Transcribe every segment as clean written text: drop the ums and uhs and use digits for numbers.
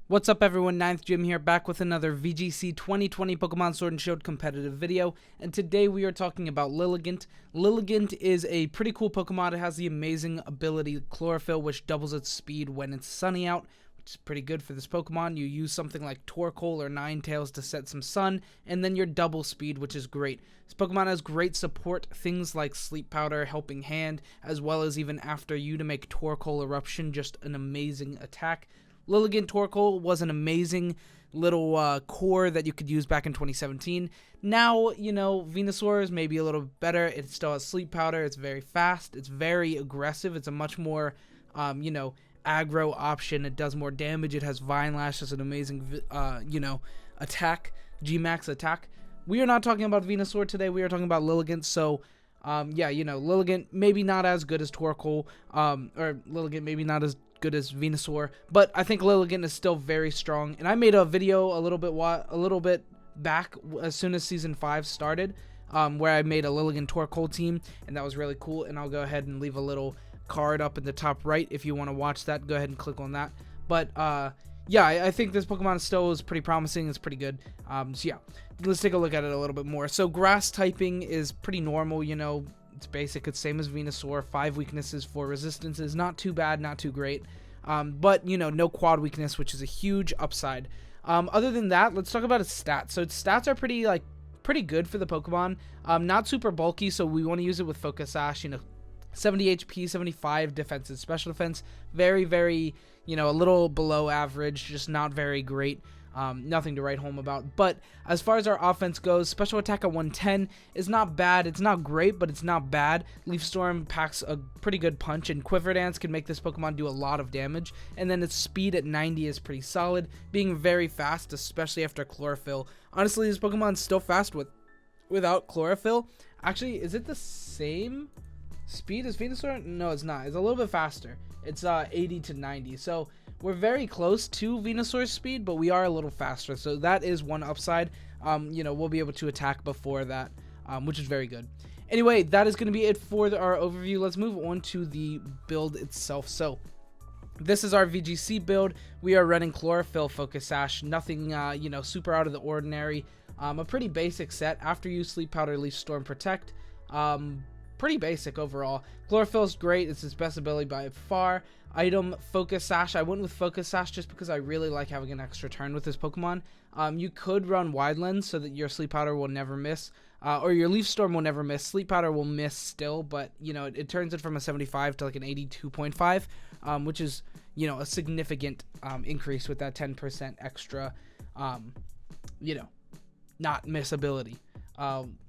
What's up everyone, 9th Jim here, back with another VGC 2020 Pokemon Sword and Shield competitive video, and today we are talking about Lilligant. Lilligant is a pretty cool Pokemon. It has the amazing ability Chlorophyll, which doubles its speed when it's sunny out, which is pretty good for this Pokemon. You use something like Torkoal or Ninetales to set some sun, and then your double speed, which is great. This Pokemon has great support, things like Sleep Powder, Helping Hand, as well as even after you to make Torkoal Eruption, just an amazing attack. Lilligant Torkoal was an amazing little core that you could use back in 2017. Now, you know, Venusaur is maybe a little better. It still has Sleep Powder. It's very fast. It's very aggressive. It's a much more, aggro option. It does more damage. It has Vine Lash as an amazing, attack, G-Max attack. We are not talking about Venusaur today. We are talking about Lilligant. So, Lilligant maybe not as good as Torkoal, or Lilligant maybe not as good as Venusaur, but I think Lilligant is still very strong. And I made a video a little bit back as soon as season 5 started, where I made a Lilligant Torkoal team, and that was really cool. And I'll go ahead and leave a little card up in the top right if you want to watch that. Go ahead and click on that. But I think this Pokemon still is pretty promising. It's pretty good. Let's take a look at it a little bit more. So grass typing is pretty normal, you know. It's basic. It's same as Venusaur. 5 weaknesses, 4 resistances. Not too bad, not too great. But, you know, no quad weakness, which is a huge upside. Other than that, let's talk about its stats. So its stats are pretty good for the Pokemon. Not super bulky, so we want to use it with Focus Sash. You know, 70 HP, 75 defense and special defense. Very, very, you know, a little below average. Just not very great. Nothing to write home about. But as far as our offense goes, special attack at 110 is not bad. It's not great, but it's not bad. Leaf Storm packs a pretty good punch, and Quiver Dance can make this Pokemon do a lot of damage. And then its speed at 90 is pretty solid, being very fast, especially after Chlorophyll. Honestly, this Pokemon's still fast without Chlorophyll. Actually, is it the same speed as Venusaur? No, it's not. It's a little bit faster. It's 80 to 90. So we're very close to Venusaur's speed, but we are a little faster. So that is one upside. We'll be able to attack before that, which is very good. Anyway, that is going to be it for our overview. Let's move on to the build itself. So this is our VGC build. We are running Chlorophyll, Focus Sash. Nothing, super out of the ordinary. A pretty basic set. After you Sleep Powder, Leaf Storm, Protect. Pretty basic overall. Chlorophyll's great. It's its best ability by far. Item, Focus Sash. I went with Focus Sash just because I really like having an extra turn with this Pokemon. You could run Wide Lens so that your Sleep Powder will never miss, or your Leaf Storm will never miss. Sleep Powder will miss still, but, you know, it turns it from a 75 to like an 82.5, which is, you know, a significant increase with that 10% extra, not miss ability.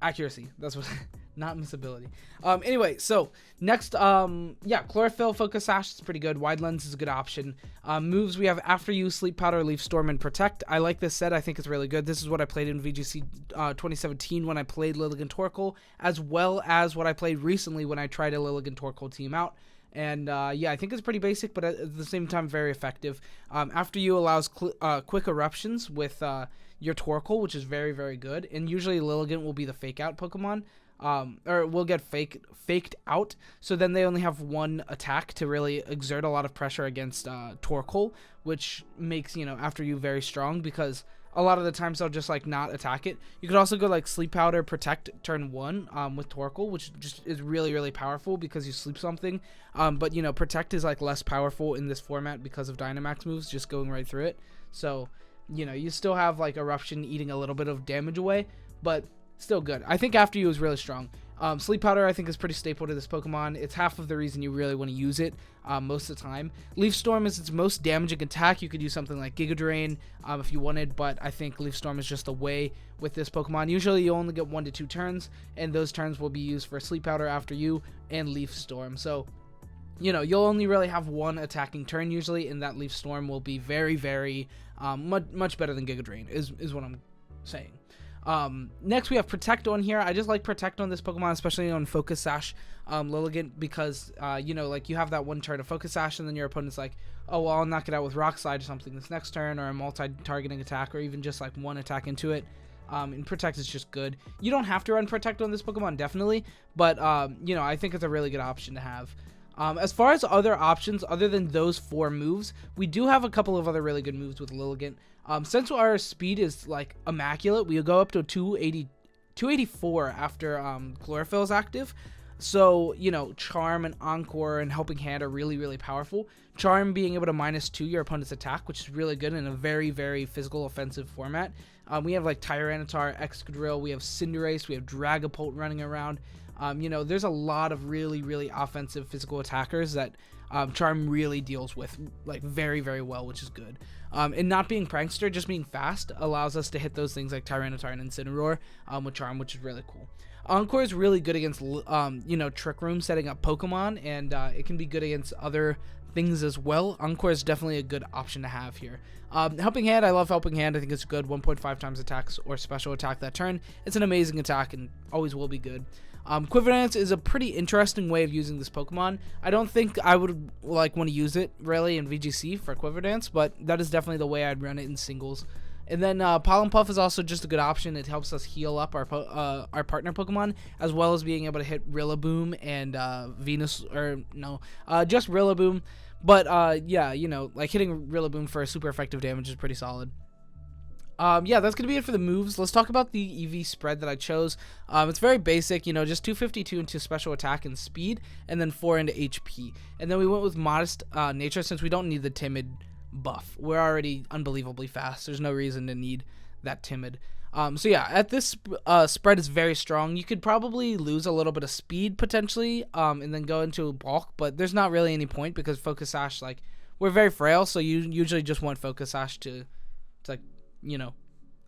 Accuracy. That's what... not miss ability. Anyway, so next, Chlorophyll, Focus Sash is pretty good. Wide Lens is a good option. Moves, we have After You, Sleep Powder, Leaf Storm, and Protect. I like this set. I think it's really good. This is what I played in VGC 2017 when I played Lilligant Torkoal, as well as what I played recently when I tried a Lilligant Torkoal team out. And, I think it's pretty basic, but at the same time, very effective. After You allows quick eruptions with your Torkoal, which is very, very good. And usually Lilligant will be the fake out Pokemon. Or will get faked out, so then they only have one attack to really exert a lot of pressure against Torkoal, which makes, you know, After You very strong, because a lot of the times they'll just like not attack it. You could also go like Sleep Powder, Protect turn 1 with Torkoal, which just is really, really powerful because you sleep something. But, you know, Protect is like less powerful in this format because of Dynamax moves just going right through it. So, you know, you still have like Eruption eating a little bit of damage away, but still good. I think After You is really strong. Sleep Powder, I think, is pretty staple to this Pokemon. It's half of the reason you really want to use it most of the time. Leaf Storm is its most damaging attack. You could use something like Giga Drain if you wanted, but I think Leaf Storm is just the way with this Pokemon. Usually you only get 1 to 2 turns, and those turns will be used for Sleep Powder, After You, and Leaf Storm. So, you know, you'll only really have 1 attacking turn usually, and that Leaf Storm will be very, very much better than Giga Drain, is what I'm saying. Next we have Protect on here. I just like Protect on this Pokemon, especially on Focus Sash Lilligant, because you have that one turn of Focus Sash, and then your opponent's like, oh well, I'll knock it out with Rock Slide or something this next turn, or a multi-targeting attack, or even just like 1 attack into it. And Protect is just good. You don't have to run Protect on this Pokemon, definitely, but I think it's a really good option to have. As far as other options, other than those 4 moves, we do have a couple of other really good moves with Lilligant. Since our speed is like immaculate, we go up to 284 after Chlorophyll is active. So, you know, Charm and Encore and Helping Hand are really, really powerful. Charm being able to -2 your opponent's attack, which is really good in a very, very physical offensive format. We have like Tyranitar, Excadrill, we have Cinderace, we have Dragapult running around. You know, there's a lot of really, really offensive physical attackers that Charm really deals with like very, very well, which is good. And not being Prankster, just being fast, allows us to hit those things like Tyranitar and Incineroar with Charm, which is really cool. Encore is really good against, you know, Trick Room setting up Pokemon, and it can be good against other things as well. Encore is definitely a good option to have here. Helping Hand, I love Helping Hand. I think it's good. 1.5 times attacks or special attack that turn. It's an amazing attack and always will be good. Quiver Dance is a pretty interesting way of using this Pokemon. I don't think I would like want to use it really in VGC for Quiver Dance, but that is definitely the way I'd run it in singles. And then Pollen Puff is also just a good option. It helps us heal up our partner Pokemon, as well as being able to hit Rillaboom and just Rillaboom. But yeah, you know, like hitting Rillaboom for super effective damage is pretty solid. Yeah, that's going to be it for the moves. Let's talk about the EV spread that I chose. It's very basic, you know, just 252 into special attack and speed, and then 4 into HP. And then we went with Modest Nature since we don't need the Timid buff. We're already unbelievably fast. There's no reason to need that Timid. So yeah, at this spread is very strong. You could probably lose a little bit of speed potentially, and then go into bulk, but there's not really any point because Focus Sash, like, we're very frail, so you usually just want Focus Sash to like, you know,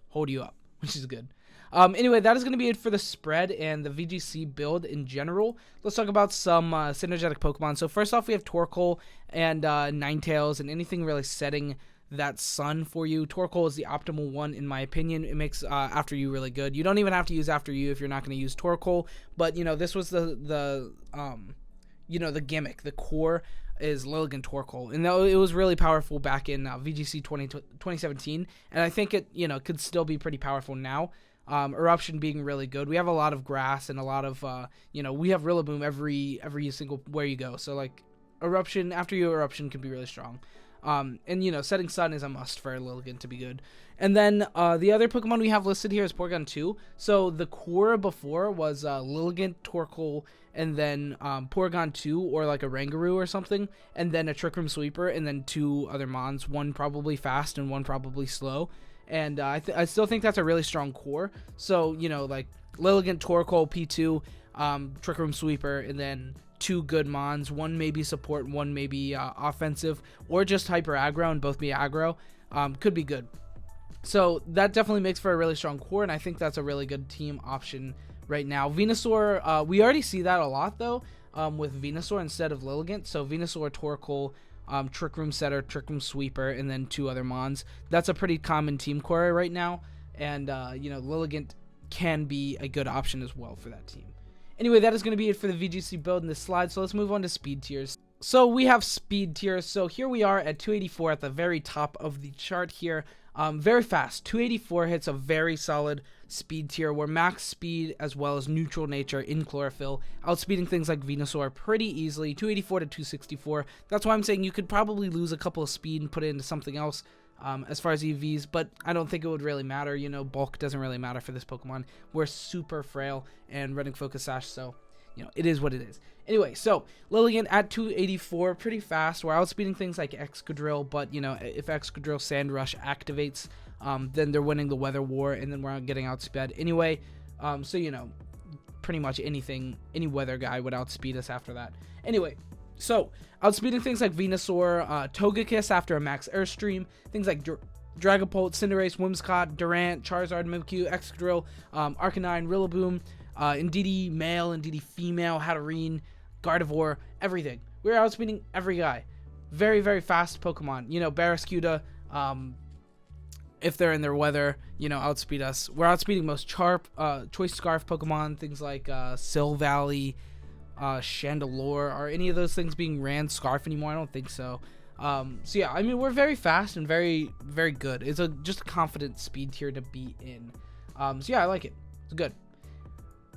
hold you up, which is good. Anyway, that is going to be it for the spread and the VGC build in general. Let's talk about some synergetic Pokemon. So first off, we have Torkoal and Ninetales, and anything really setting that sun for you. Torkoal is the optimal one in my opinion. It makes After You really good. You don't even have to use After You if you're not going to use Torkoal, but you know, this was the you know, the gimmick, the core is Lilligant Torkoal, and it was really powerful back in VGC 2017, and I think it, you know, could still be pretty powerful now. Eruption being really good. We have a lot of grass and a lot of you know, we have Rillaboom every single where you go, so like Eruption, After You Eruption can be really strong. And you know, Setting Sun is a must for Lilligant to be good. And then the other Pokemon we have listed here is Porygon 2. So the core before was Lilligant, Torkoal, and then Porygon 2 or like a Rangaroo or something, and then a Trick Room Sweeper, and then 2 other Mons, one probably fast and one probably slow. And I still think that's a really strong core. So, you know, like Lilligant, Torkoal, P2, Trick Room Sweeper, and then 2 good Mons, one maybe support, one maybe offensive, or just hyper aggro and both be aggro, could be good. So that definitely makes for a really strong core, and I think that's a really good team option right now. Venusaur, we already see that a lot though, with Venusaur instead of Lilligant. So Venusaur, Torkoal, Trick Room Setter, Trick Room Sweeper, and then 2 other Mons. That's a pretty common team core right now, and you know, Lilligant can be a good option as well for that team. Anyway, that is going to be it for the VGC build in this slide, so let's move on to speed tiers. So we have speed tiers. So here we are at 284 at the very top of the chart here. Very fast. 284 hits a very solid speed tier where max speed as well as neutral nature in Chlorophyll, outspeeding things like Venusaur pretty easily. 284 to 264. That's why I'm saying you could probably lose a couple of speed and put it into something else. As far as EVs, but I don't think it would really matter. You know, bulk doesn't really matter for this Pokemon. We're super frail and running Focus Sash, so, you know, it is what it is. Anyway, so Lilligant at 284, pretty fast. We're outspeeding things like Excadrill, but, you know, if Excadrill Sand Rush activates, then they're winning the Weather War, and then we're getting outsped anyway. So, you know, pretty much any weather guy would outspeed us after that. Anyway, so outspeeding things like Venusaur, Togekiss after a max Airstream, things like Dragapult, Cinderace, Whimsicott, Durant, Charizard, Mimikyu, Excadrill, Arcanine, Rillaboom, Indeedee male, Indeedee female, Hatterene, Gardevoir, everything. We're outspeeding every guy. Very, very fast Pokemon. You know, Barraskewda, if they're in their weather, you know, outspeed us. We're outspeeding most Choice Scarf Pokemon, things like Silvally, Chandelure. Are any of those things being ran Scarf anymore? I don't think so. So yeah, I mean, we're very fast and very, very good. It's just a confident speed tier to be in. So yeah, I like it. It's good.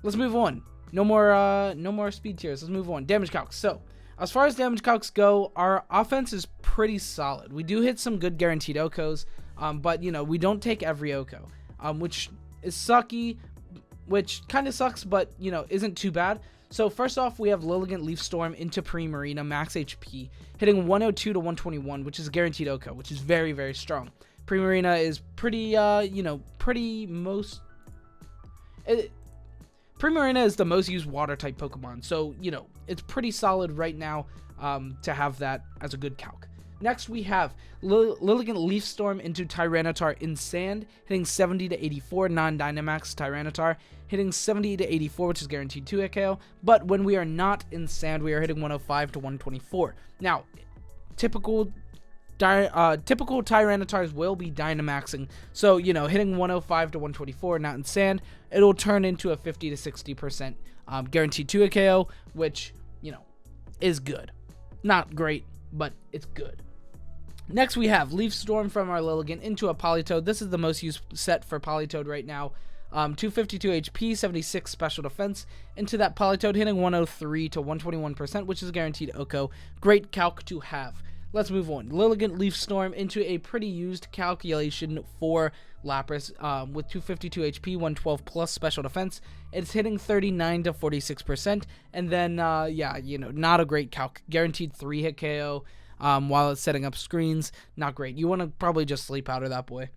Let's move on. No more speed tiers. Let's move on. Damage calcs. So As far as damage calcs go, our offense is pretty solid. We do hit some good guaranteed OCOs, but, you know, we don't take every OCO, which is sucky, which kind of sucks, but, you know, isn't too bad. So first off, we have Lilligant Leaf Storm into Pre-Marina, max HP, hitting 102 to 121, which is guaranteed OCO, which is very, very strong. Pre-Marina is pretty, you know, Pre-Marina is the most used water-type Pokemon, so, you know, it's pretty solid right now to have that as a good calc. Next, we have Lilligant Leaf Storm into Tyranitar in Sand, hitting 70 to 84, non-Dynamax Tyranitar, hitting 70 to 84, which is guaranteed 2 KO, but when we are not in Sand, we are hitting 105 to 124. Now, typical Tyranitars will be Dynamaxing, so, you know, hitting 105 to 124, not in Sand, it'll turn into a 50 to 60% guaranteed 2 KO, which, you know, is good. Not great, but it's good. Next, we have Leaf Storm from our Lilligant into a Politoed. This is the most used set for Politoed right now. 252 HP, 76 special defense into that Politoed, hitting 103 to 121%, which is guaranteed OCO. Great calc to have. Let's move on. Lilligant Leaf Storm into a pretty used calculation for Lapras with 252 HP, 112 plus special defense. It's hitting 39 to 46%. And then, yeah, you know, not a great calc. Guaranteed 3-hit KO while it's setting up screens. Not great. You want to probably just sleep out of that boy.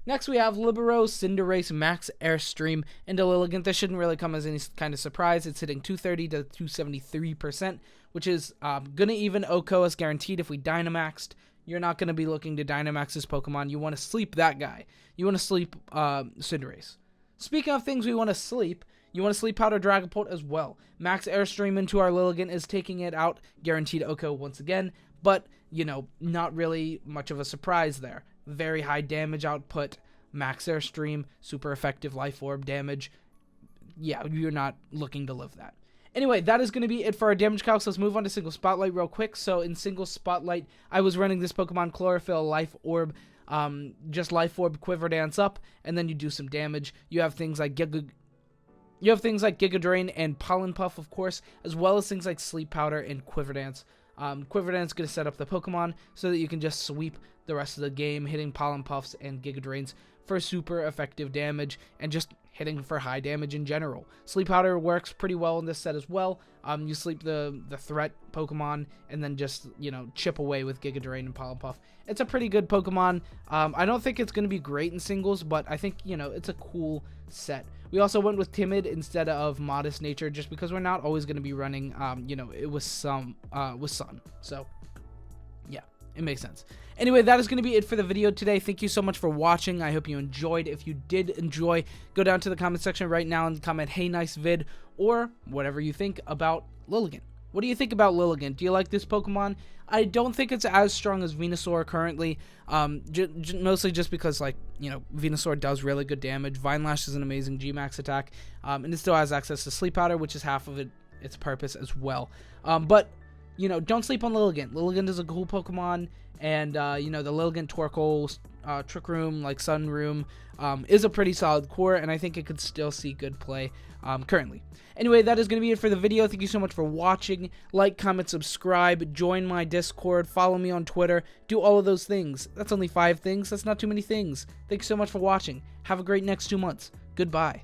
Next, we have Libero, Cinderace, Max Airstream into Lilligant. This shouldn't really come as any kind of surprise. It's hitting 230 to 273%, which is going to even OCO us guaranteed if we Dynamaxed. You're not going to be looking to Dynamax this Pokemon. You want to sleep that guy. You want to sleep Cinderace. Speaking of things we want to sleep, you want to sleep Powder Dragapult as well. Max Airstream into our Lilligant is taking it out, guaranteed OCO once again, but, you know, not really much of a surprise there. Very high damage output, Max Airstream, super effective Life Orb damage. Yeah, you're not looking to live that. Anyway, that is going to be it for our damage calcs. Let's move on to Single Spotlight real quick. So in Single Spotlight, I was running this Pokemon Chlorophyll Life Orb, just Life Orb Quiver Dance up, and then you do some damage. You have things like Giga Drain and Pollen Puff, of course, as well as things like Sleep Powder and Quiver Dance. Quiver Dance is going to set up the Pokemon so that you can just sweep the rest of the game, hitting Pollen Puffs and Giga Drains for super effective damage and just hitting for high damage in general. Sleep Powder works pretty well in this set as well. You sleep the threat Pokemon and then just, you know, chip away with Giga Drain and Pollen Puff. It's a pretty good Pokemon. I don't think it's going to be great in singles, but I think, you know, it's a cool set. We also went with Timid instead of Modest Nature just because we're not always going to be running, you know, it was Sun. So, yeah, it makes sense. Anyway, that is going to be it for the video today. Thank you so much for watching. I hope you enjoyed. If you did enjoy, go down to the comment section right now and comment, hey, nice vid, or whatever you think about Lilligant. What do you think about Lilligant? Do you like this Pokemon? I don't think it's as strong as Venusaur currently, mostly just because, like, you know, Venusaur does really good damage. Vinelash is an amazing G-Max attack, and it still has access to Sleep Powder, which is half of its purpose as well. But, you know, don't sleep on Lilligant. Lilligant is a cool Pokemon, and, you know, the Lilligant Torkoal, Trick Room, like Sun Room, is a pretty solid core, and I think it could still see good play currently. Anyway, that is going to be it for the video. Thank you so much for watching. Like, comment, subscribe, join my Discord, follow me on Twitter, do all of those things. That's only 5 things. That's not too many things. Thank you so much for watching. Have a great next 2 months. Goodbye.